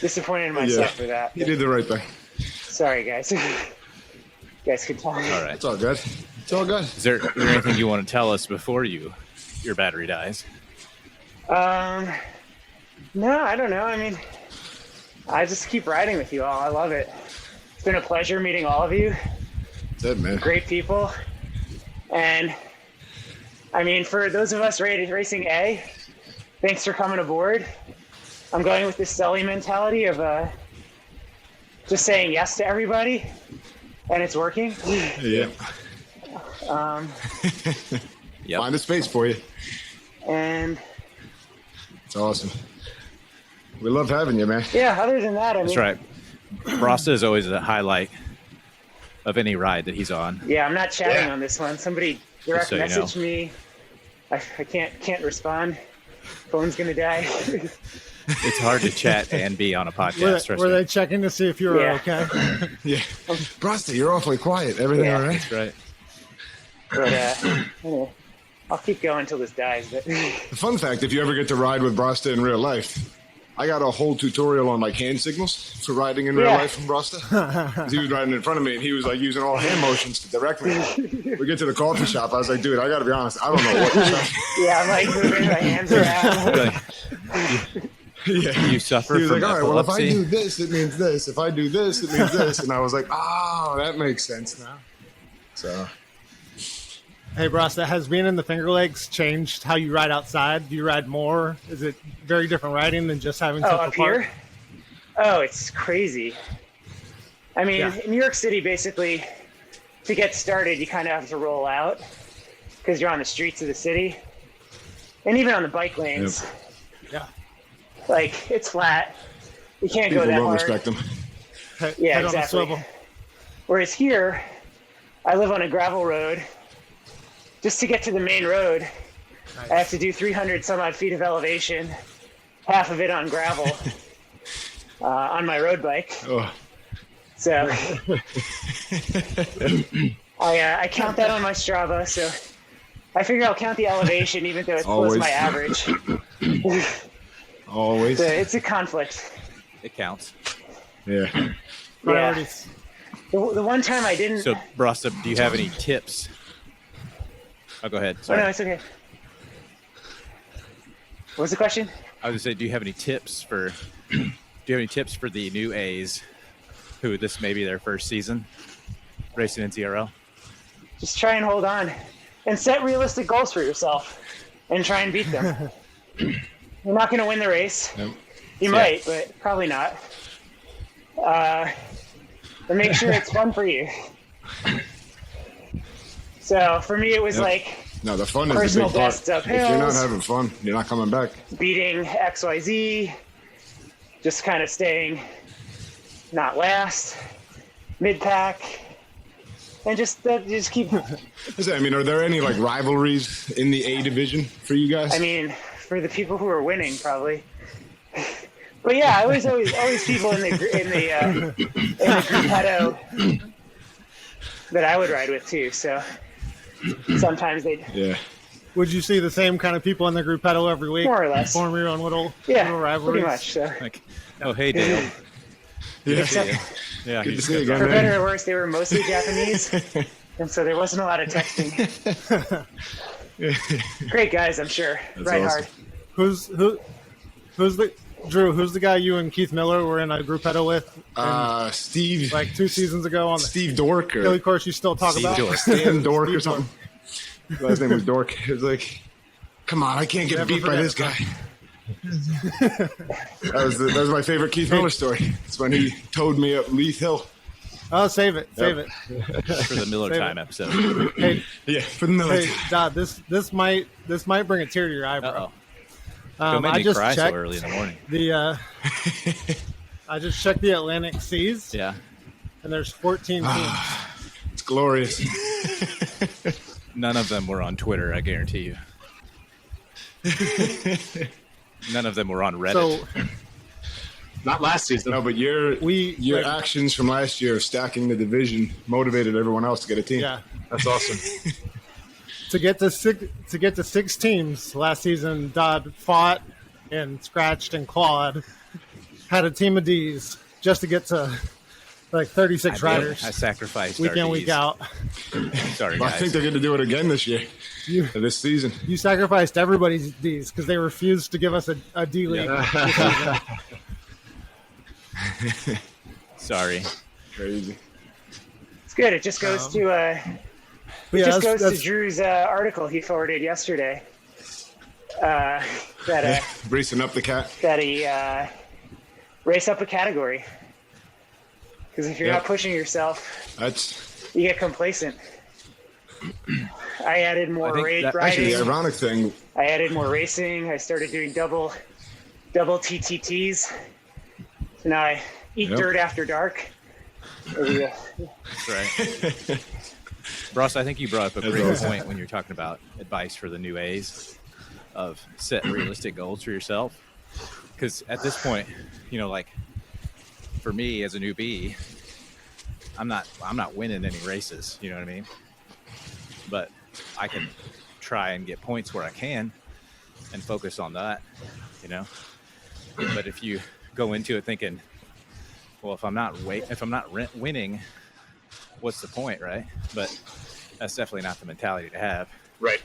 disappointed in myself for that. You did the right thing. Sorry, guys. You guys could tell me. All right. It's all good. It's all good. Is there anything you want to tell us before your battery dies? No, I don't know. I mean, I just keep riding with you all. I love it. It's been a pleasure meeting all of you. That's it, man. Great people. And I mean, for those of us racing A, thanks for coming aboard. I'm going with this Sully mentality of just saying yes to everybody, and it's working. Yeah. Yep. Find a space for you. And It's awesome. We love having you, man. yeah, other than that, I mean, That's right. Brosta is always a highlight of any ride that he's on. yeah, I'm not chatting on this one. Somebody direct so you message me. I can't respond. Phone's gonna die. It's hard to chat and be on a podcast. trust Were me. they checking to see if you were Yeah. okay? Yeah. Brosta, you're awfully quiet. Everything Yeah. all right? That's right. But anyway, I'll keep going until this dies. But The fun fact, if you ever get to ride with Brosta in real life, I got a whole tutorial on like hand signals for riding in real Yeah. life from Brosta. 'Cause he was riding in front of me and he was like using all hand motions to direct me. We get to the coffee shop. I was like, dude, I got to be honest. I don't know what you're saying. yeah, I'm like moving my hands around. Yeah. You suffer He was from like, all right, well, if I epilepsy. do this, it means this. If I do this, it means this. And I was like, oh, that makes sense now. So, Hey, Brosta, has being in the Finger Lakes changed how you ride outside? Do you ride more? Is it very different riding than just having Oh, Central up Park? here? Oh, it's crazy. I mean, Yeah. in New York City, basically, to get started, you kind of have to roll out because you're on the streets of the city, and even on the bike lanes. Yeah. Like it's flat. You can't people go that don't hard. respect them. Yeah, Head on a exactly. swivel. Whereas here, I live on a gravel road. Just to get to the main road, I have to do 300 some odd feet of elevation, half of it on gravel, on my road bike. Oh, So I count that on my Strava. So I figure I'll count the elevation, even though it's close to Always. my average. always. So it's a conflict. It counts. Yeah. Priorities. The one time I didn't. So, Brosta, do you have any tips? Oh, go ahead. Oh Sorry. no, it's okay. What was the question? I was gonna say, do you have any tips for the new A's who this may be their first season racing in ZRL? Just try and hold on and set realistic goals for yourself and try and beat them. You're not going to win the race. Yep. You might, but probably not. But make sure it's fun for you. So for me, it was like No, the fun is the personal big part. bests up If you're not hills, having fun, you're not coming back. beating XYZ, just kind of staying not last, mid-pack, and just keep. I mean, are there any like rivalries in the A division for you guys? I mean, for the people who are winning, probably. But yeah, I was always people in the gruppetto that I would ride with too. So sometimes they'd Would you see the same kind of people in the gruppetto every week? More or less. Form your own little rivalries? pretty much. So. Like, oh, hey, Dale. Except, Yeah, Good to he's see you good. again, for man. better or worse, they were mostly Japanese, and so there wasn't a lot of texting. Great guys, I'm sure. That's Ride awesome. hard. Who's the guy you and Keith Miller were in a gruppetto with? Steve, Like 2 seasons ago on the Steve Dork Philly or course you still talk Steve about? Dork. Stan Dork or Steve something. His last name was Dork. It was like, come on, I can't get Never beat by forget this it. guy. that was my favorite Keith Miller story. It's when he towed me up Leith Hill. Oh, save it. For the Miller Save Time it. episode. Hey, Yeah, for the military. hey, Dodd, this might bring a tear to your eyebrow. Uh-oh. Don't make I me just cry so checked early in the morning. I just checked the Atlantic Seas, Yeah. and there's 14 teams. It's glorious. None of them were on Twitter, I guarantee you. None of them were on Reddit. So Not last season. No, but your actions from last year of stacking the division motivated everyone else to get a team. yeah, That's awesome. to get to 6 teams last season, Dodd fought and scratched and clawed, had a team of D's just to get to like 36 riders. I sacrificed week our in, week Ds. out. Sorry, But I guys. think they're going to do it again this year, this season. You sacrificed everybody's D's because they refused to give us a D league. Yeah. Sorry. Crazy. It's good. It just goes to That's Drew's article he forwarded yesterday. That Bracing up the cat. he race up a category. Because if you're Yep. not pushing yourself, That's you get complacent. I added more I think raid that- actually riding. the ironic thing. I added more racing. I started doing double TTTs. So now I eat Yep. dirt after dark. That's right. Brosta, I think you brought up a That's great awesome. point when you're talking about advice for the new A's of set realistic goals for yourself. Because at this point, like for me as a newbie, I'm not winning any races. You know what I mean? But I can try and get points where I can and focus on that. But if you go into it thinking, well, if I'm not winning, what's the point, right? But that's definitely not the mentality to have, Right.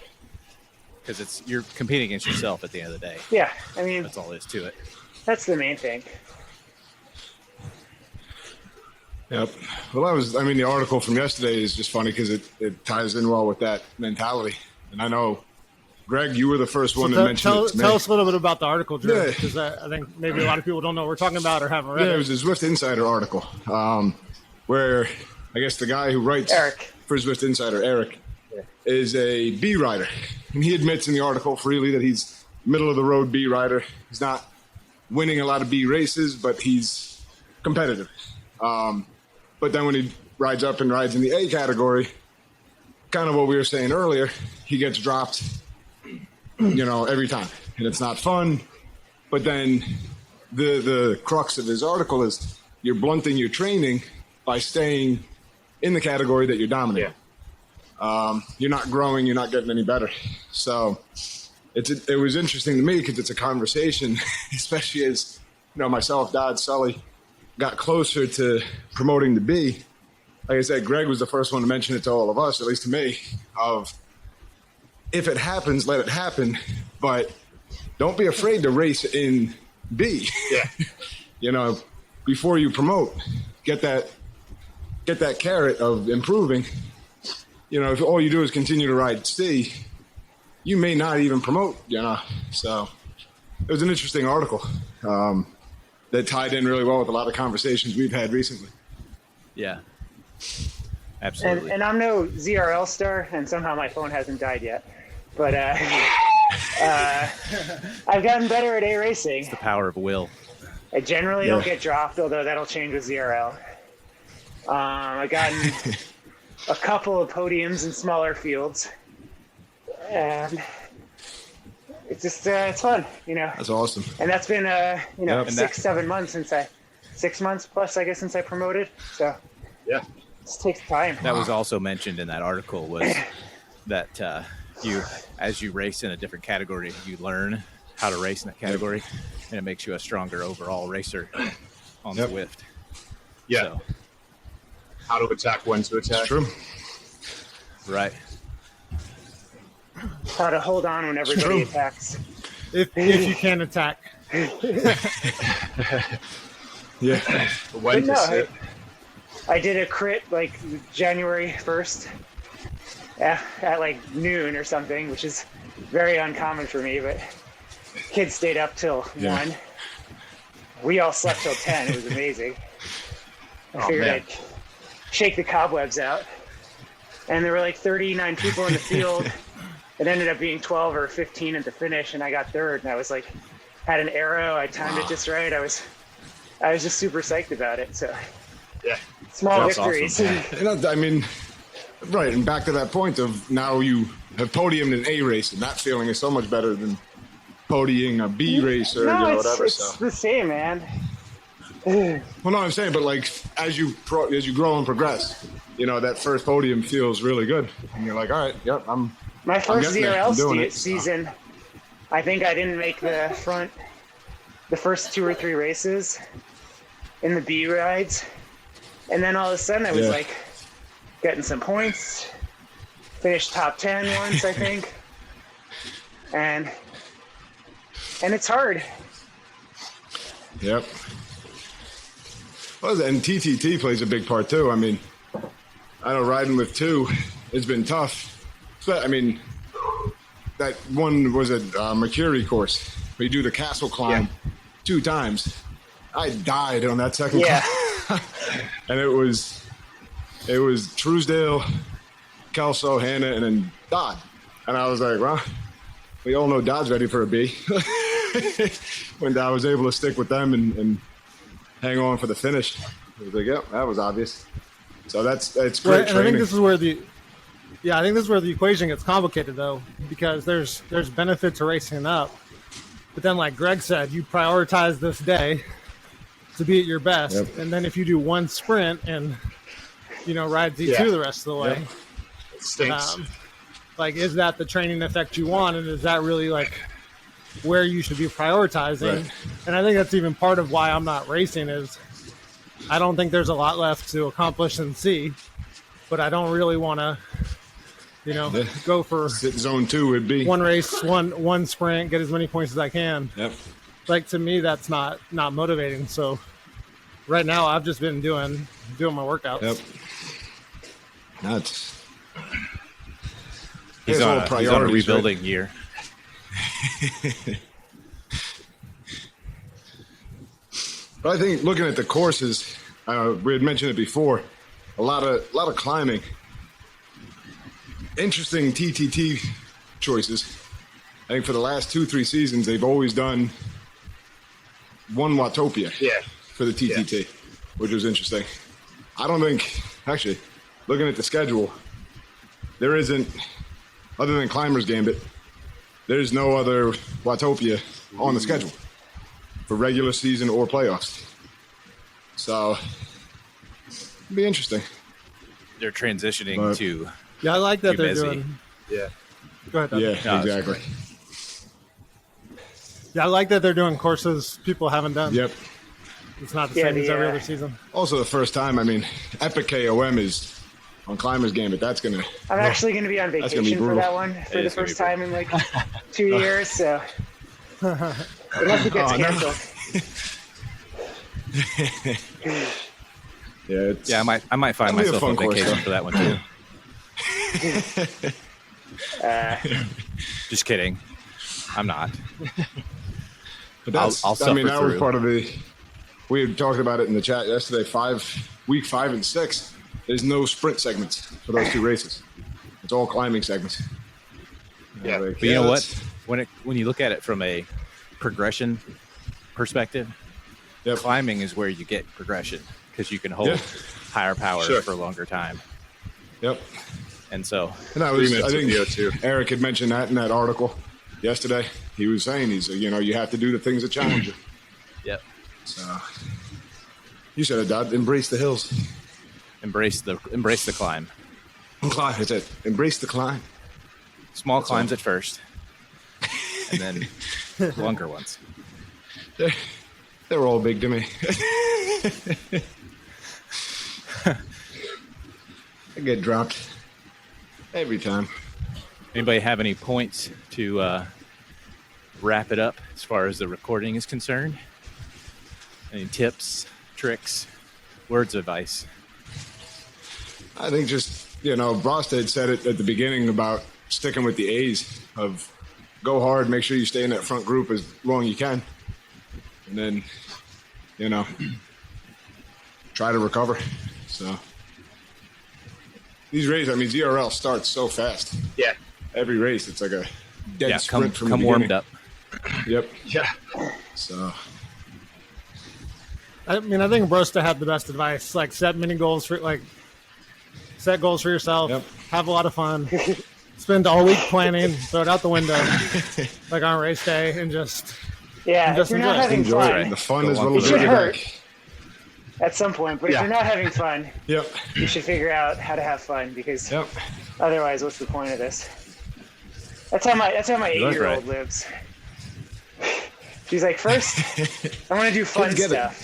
because you're competing against yourself at the end of the day. Yeah, I mean, That's all there is to it. that's the main thing. Yep. Well, the article from yesterday is just funny because it ties in well with that mentality. And I know, Greg, you were the first one to mention it to me. Tell us a little bit about the article, Drew, Yeah. because I think maybe a lot of people don't know what we're talking about or haven't read Yeah, it it. was a Zwift Insider article where I guess the guy who writes Eric. for Zwift Insider, Eric, is a B rider. And he admits in the article freely that he's middle-of-the-road B rider. He's not winning a lot of B races, but he's competitive. But then when he rides up and rides in the A category, kind of what we were saying earlier, he gets dropped, every time. And it's not fun. But then the crux of his article is you're blunting your training by staying in the category that you're dominating. You're not growing, you're not getting any better. So it was interesting to me because it's a conversation, especially as myself, Dodd, Sully got closer to promoting the B. Like I said, Greg was the first one to mention it to all of us, at least to me, of if it happens, let it happen. But don't be afraid to race in B. Yeah. Before you promote, get that carrot of improving. If all you do is continue to ride C, you may not even promote, So it was an interesting article that tied in really well with a lot of conversations we've had recently. Yeah, absolutely. And I'm no ZRL star, and somehow my phone hasn't died yet. But I've gotten better at A racing. It's the power of will. I generally don't get dropped, although that'll change with ZRL. I've gotten a couple of podiums in smaller fields, and it's just it's fun, That's awesome. And that's been 6-7 months 6 months plus, I guess, since I promoted. So Yeah. it takes time. That was also mentioned in that article, was that as you race in a different category, you learn how to race in that category, and it makes you a stronger overall racer on Zwift. Yeah. So, How to attack, when to attack. It's true. right. How to hold on when everybody attacks. If you can attack. Yeah. When to sit. I did a crit like January 1st at like noon or something, which is very uncommon for me, but kids stayed up till 1. We all slept till 10. It was amazing. I figured man. I'd shake the cobwebs out. And there were like 39 people in the field. It ended up being 12 or 15 at the finish, and I got third. And I was like, had an arrow. I timed it just right. I was just super psyched about it. So Yeah. small That's victories. awesome. Right, and back to that point of now you have podiumed in A race, and that feeling is so much better than podiuming a B race or No, whatever. it's the same, man. Well, no, I'm saying, but like as you grow and progress, that first podium feels really good, and you're like, all right, yep, My first getting there. I'm doing ZRL it. season, I think I didn't make the first 2 or 3 races in the B rides. And then all of a sudden I was Yeah. like getting some points, finished top 10 once, I think. And it's hard. Yep. Well, and TTT plays a big part too. I mean, I know riding with 2, it's been tough. But that one was a Mercury course where you do the castle climb 2 times. I died on that second Yeah. climb. And it was Truesdale, Kelso, Hannah, and then Dodd. And I was like, well, we all know Dodd's ready for a B. When I was able to stick with them and hang on for the finish, I was like, yeah, that was obvious. So that's great Right, and I training. think this is where the equation gets complicated though, because there's benefit to racing up, but then like Greg said, you prioritize this day to be at your best, Yep. and then if you do one sprint and ride Z2 the rest of the way, It stinks. like is that the training effect you want, and is that really like where you should be prioritizing? Right. And I think that's even part of why I'm not racing is I don't think there's a lot left to accomplish in C, but I don't really want to go for Zone 2 would be. one race, one sprint, get as many points as I can. Yep. Like to me, that's not motivating. So right now, I've just been doing my workouts. Yep. That's. He's There's on all a priorities, rebuilding year. But I think looking at the courses, we had mentioned it before, a lot of climbing. Interesting TTT choices. I think for the last 2-3 seasons, they've always done one Watopia for the TTT, which was interesting. I don't think, actually, looking at the schedule, there isn't, other than Climber's Gambit, there's no other Watopia on the schedule for regular season or playoffs. So, it'd be interesting. They're transitioning to Yeah, I like that they're Umezi. doing. Yeah. Go ahead. Doug. Yeah, No, exactly. Yeah, I like that they're doing courses people haven't done. Yep. It's not the Yeah, same as the, every other season. Also, the first time, Epic KOM is on Climber's Gambit. That's going to... I'm actually going to be on That's gonna be vacation for brutal. that one for the is gonna first be time in like 2 years. So Unless it gets canceled. Yeah, I might find That'll be a myself fun on course, vacation though. for that one too. Just kidding. I'm not. But that's, I'll I mean, suffer that was through. part of the. We had talked about it in the chat yesterday. Week 5 and 6. There's no sprint segments for those two races. It's all climbing segments. Yeah. But you know what? When you look at it from a progression perspective, Yep. climbing is where you get progression because you can hold Yeah. higher powers Sure. for a longer time. Yep. And so, And I 3 was. minutes I of think VO2. Eric had mentioned that in that article yesterday. He was saying you have to do the things that challenge you. yep, So you said it, Dad. Embrace the hills. embrace the climb. Climb. That's it. Embrace the climb. Small climbs at first, and then longer ones. They're all big to me. I get dropped every time. Anybody have any points to wrap it up as far as the recording is concerned? Any tips, tricks, words of advice? I think just, Brosta had said it at the beginning about sticking with the A's of go hard, make sure you stay in that front group as long as you can. And then, try to recover. So these races, ZRL starts so fast. Yeah. Every race, it's like a dead sprint from the come beginning. warmed up. Yep. Yeah. So I think Brosta had the best advice. Like, set goals for yourself. Yep. Have a lot of fun. Spend all week planning. Throw it out the window, like on race day, and just Yeah, Just if you're not enjoy it. having enjoy fun it. The fun Go is on. what will It should bring you hurt. back. at some point, but if Yeah. you're not having fun, Yep. you should figure out how to have fun because Yep. otherwise, what's the point of this? That's how my That's 8-year-old right. lives. She's like, first, I want to do fun Kids get it. stuff,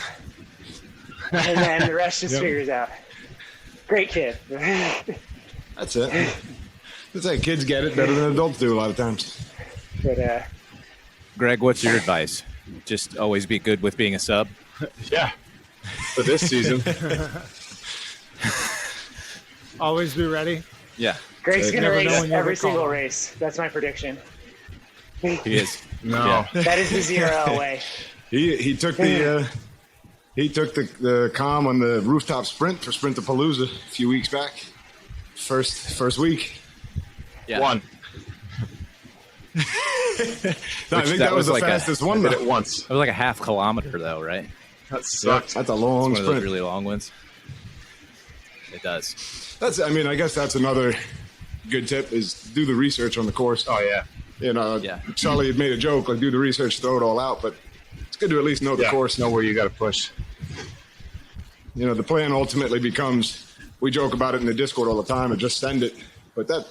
and then the rest just Yep. figures out. Great kid. That's it. It's like kids get it better than adults do a lot of times. But Greg, what's your advice? Just always be good with being a sub. Yeah. For this season. always be ready. Yeah, Greg's gonna never know race when you'll every recall. single race. That's my prediction. he is. No. Yeah. That is the ZRL way. He took the comm on the rooftop sprint for Sprintapalooza a few weeks back. First week. Yeah. One. No, I think that that was was the like a- fastest I one. did Though. it once. It was like a half kilometer though, right? That sucked. That's a long One of those sprint. really long ones. It does. I guess that's another good tip is do the research on the course. Oh, yeah. Yeah. Charlie had made a joke, like do the research, throw it all out, but it's good to at least know the Yeah. course. Know where you got to push. The plan ultimately becomes, we joke about it in the Discord all the time and just send it, but that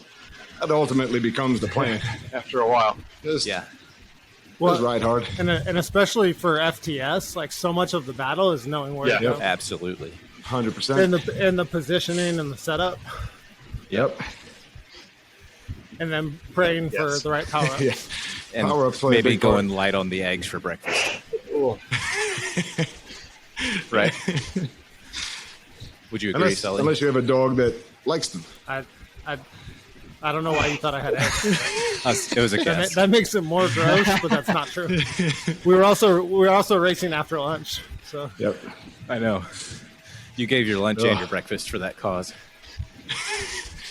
ultimately becomes the plan. After a while. Just, Yeah. just ride hard. And especially for FTS, like so much of the battle is knowing where Yeah. to go. Absolutely. 100%. And the positioning and the setup, Yep. and then praying for Yes. the right power up. Yeah. And Power ups play a maybe big part. going light on the eggs for breakfast. Oh. Right. Would you agree, Sully? Unless you have a dog that likes them. I don't know why you thought I had eggs. It was a guess. That makes it more gross, but that's not true. We were also racing after lunch, so Yep. I know. You gave your lunch and Ugh. your breakfast for that cause.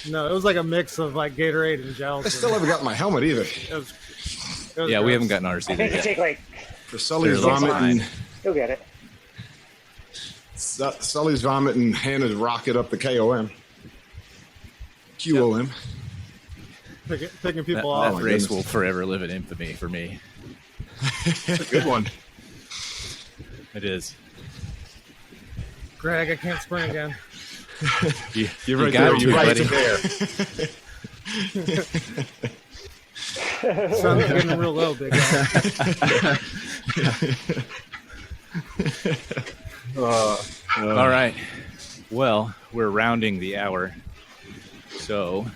no, it was like a mix of like Gatorade and gels. I still haven't got my helmet either. It was Yeah, we gross. haven't gotten ours I either think you yet. take like For Sully's They're vomit fine. and you'll get it. Sully's vomit and Hannah's rocket up the KOM. QOM. picking That, people that off. my race goodness. will forever live in infamy for me. It's a good one. It is. Greg, I can't sprint again. You're right got there. it, You're Right buddy. there. Sun's getting real low, big guy. All right. Well, we're rounding the hour. So I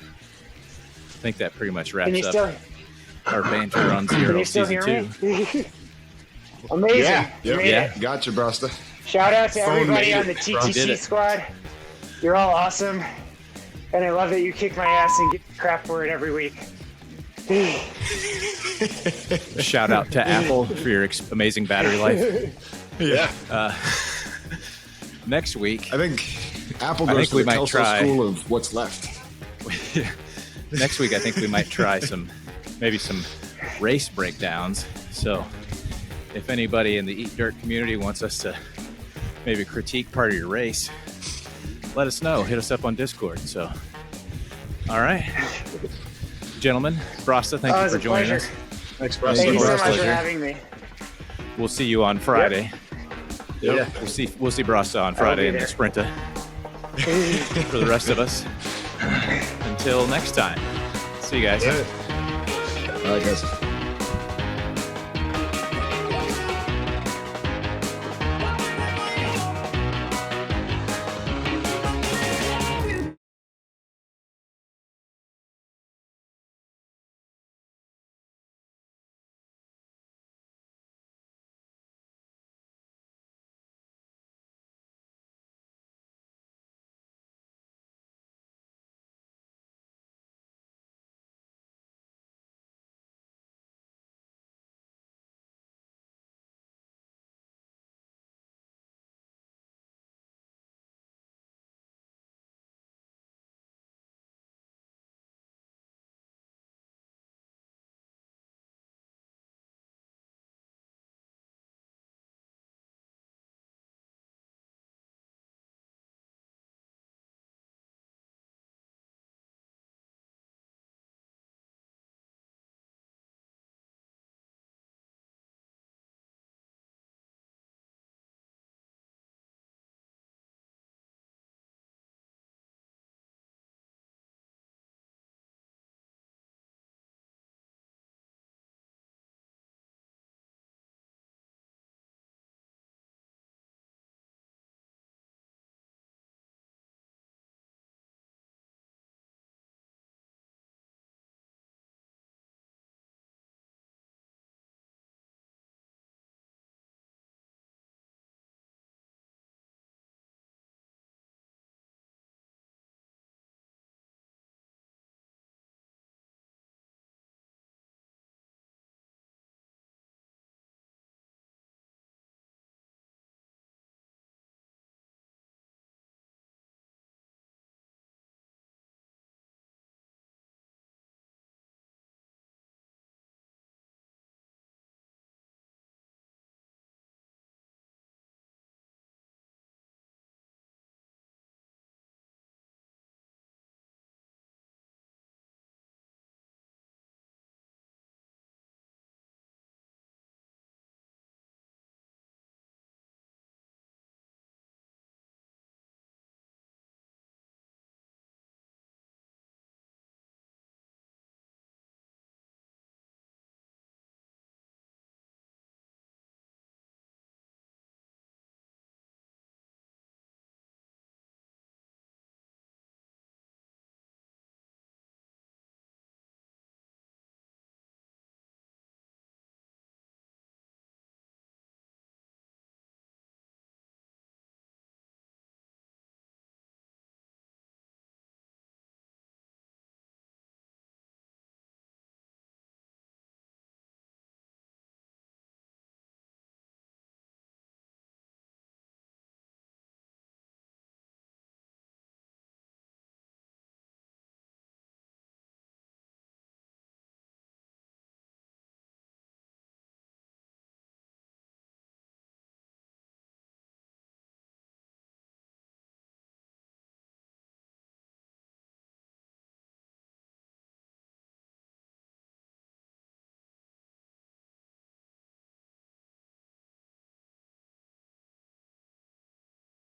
think that pretty much wraps Can you up. still our banter on Can ZRL you still season hear 2. me? Amazing. Yeah. You Yep. made Yeah. it. Gotcha, Brosta. Shout out to Phone everybody made on the it. Did TTC it. squad. You're all awesome. And I love that you kick my ass and get crap for it every week. Shout out to Apple for your amazing battery life. Yeah. Next week, I think Apple I goes think to we the might Telso try. school of what's left. next week I think we might try maybe some race breakdowns. So if anybody in the Eat Dirt community wants us to maybe critique part of your race, let us know. Hit us up on Discord. So, all right, gentlemen, Brosta, thank Oh, it you was for a joining pleasure. us. Thanks, Brosta. Thank you so Our much for pleasure. having me. We'll see you on Friday. Yeah. We'll see Brosta on Friday in the there. Sprinta. For the rest of us, until next time. See you guys. All right, guys.